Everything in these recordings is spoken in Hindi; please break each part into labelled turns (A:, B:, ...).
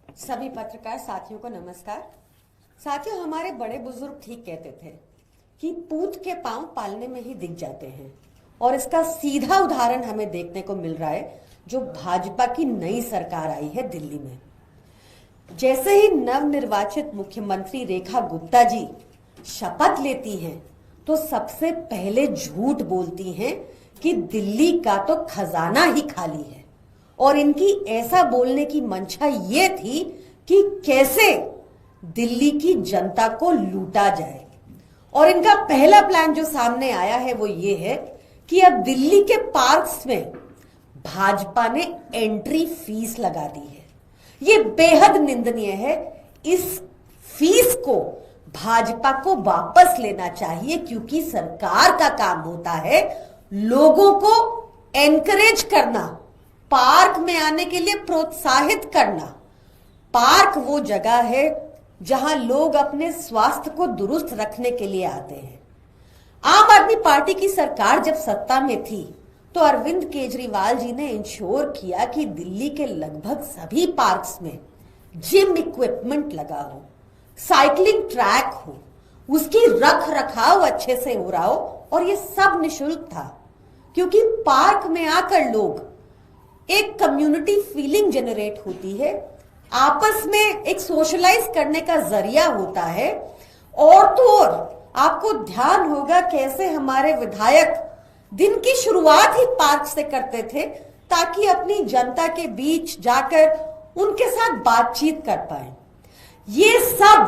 A: सभी पत्रकार साथियों को नमस्कार। साथियों, हमारे बड़े बुजुर्ग ठीक कहते थे कि पूत के पांव पालने में ही दिख जाते हैं, और इसका सीधा उदाहरण हमें देखने को मिल रहा है जो भाजपा की नई सरकार आई है दिल्ली में। जैसे ही नवनिर्वाचित मुख्यमंत्री रेखा गुप्ता जी शपथ लेती हैं तो सबसे पहले झूठ बोलती हैं कि दिल्ली का तो खजाना ही खाली है, और इनकी ऐसा बोलने की मंशा ये थी कि कैसे दिल्ली की जनता को लूटा जाए। और इनका पहला प्लान जो सामने आया है वो ये है कि अब दिल्ली के पार्क्स में भाजपा ने एंट्री फीस लगा दी है। ये बेहद निंदनीय है। इस फीस को भाजपा को वापस लेना चाहिए, क्योंकि सरकार का काम होता है लोगों को एनकरेज करना, पार्क में आने के लिए प्रोत्साहित करना। पार्क वो जगह है जहां लोग अपने स्वास्थ्य को दुरुस्त रखने के लिए आते हैं। आम आदमी पार्टी की सरकार जब सत्ता में थी तो अरविंद केजरीवाल जी ने इंश्योर किया कि दिल्ली के लगभग सभी पार्क्स में जिम इक्विपमेंट लगा हो, साइकिलिंग ट्रैक हो, उसकी रख रखाव अच्छे से हो रहा हो, और ये सब निशुल्क था। क्योंकि पार्क में आकर लोग एक कम्युनिटी फीलिंग जनरेट होती है, आपस में एक सोशलाइज करने का जरिया होता है। और तो और आपको ध्यान होगा कैसे हमारे विधायक दिन की शुरुआत ही पार्क से करते थे, ताकि अपनी जनता के बीच जाकर उनके साथ बातचीत कर पाए। ये सब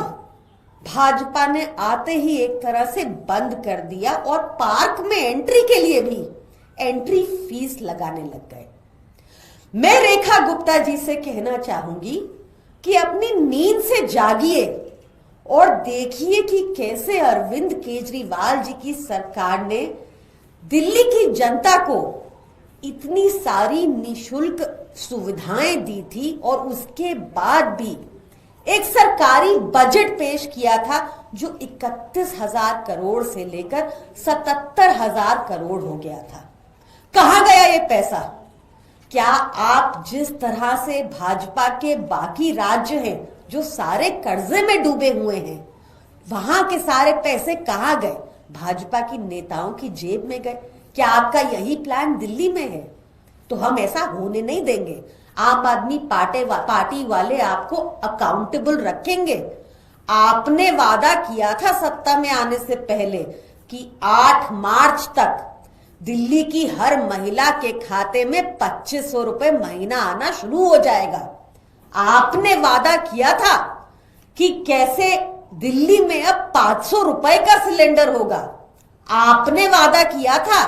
A: भाजपा ने आते ही एक तरह से बंद कर दिया, और पार्क में एंट्री के लिए भी एंट्री फीस लगाने लग गए। मैं रेखा गुप्ता जी से कहना चाहूंगी कि अपनी नींद से जागिए और देखिए कि कैसे अरविंद केजरीवाल जी की सरकार ने दिल्ली की जनता को इतनी सारी निशुल्क सुविधाएं दी थी, और उसके बाद भी एक सरकारी बजट पेश किया था जो 31,000 करोड़ से लेकर 77,000 करोड़ हो गया था। कहां गया ये पैसा? क्या आप जिस तरह से भाजपा के बाकी राज्य हैं जो सारे कर्जे में डूबे हुए हैं, वहां के सारे पैसे कहां गए? भाजपा की नेताओं की जेब में गए। क्या आपका यही प्लान दिल्ली में है? तो हम ऐसा होने नहीं देंगे। आम आदमी पार्टी वाले आपको अकाउंटेबल रखेंगे। आपने वादा किया था सत्ता में आने से पहले कि 8 मार्च तक दिल्ली की हर महिला के खाते में 2500 रुपए महीना आना शुरू हो जाएगा। आपने वादा किया था कि कैसे दिल्ली में अब 500 रुपए का सिलेंडर होगा। आपने वादा किया था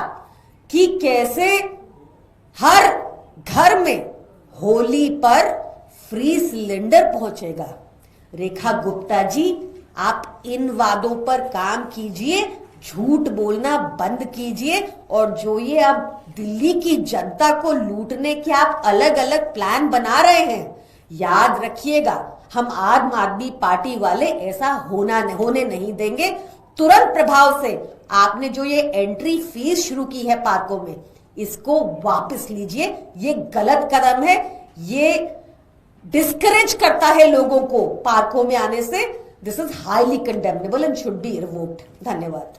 A: कि कैसे हर घर में होली पर फ्री सिलेंडर पहुंचेगा। रेखा गुप्ता जी, आप इन वादों पर काम कीजिए, झूठ बोलना बंद कीजिए, और जो ये अब दिल्ली की जनता को लूटने के आप अलग अलग प्लान बना रहे हैं, याद रखिएगा हम आम आदमी पार्टी वाले ऐसा होने नहीं देंगे। तुरंत प्रभाव से आपने जो ये एंट्री फीस शुरू की है पार्कों में, इसको वापस लीजिए। ये गलत कदम है, ये डिस्करेज करता है लोगों को पार्कों में आने से। This is highly condemnable and should be revoked. धन्यवाद।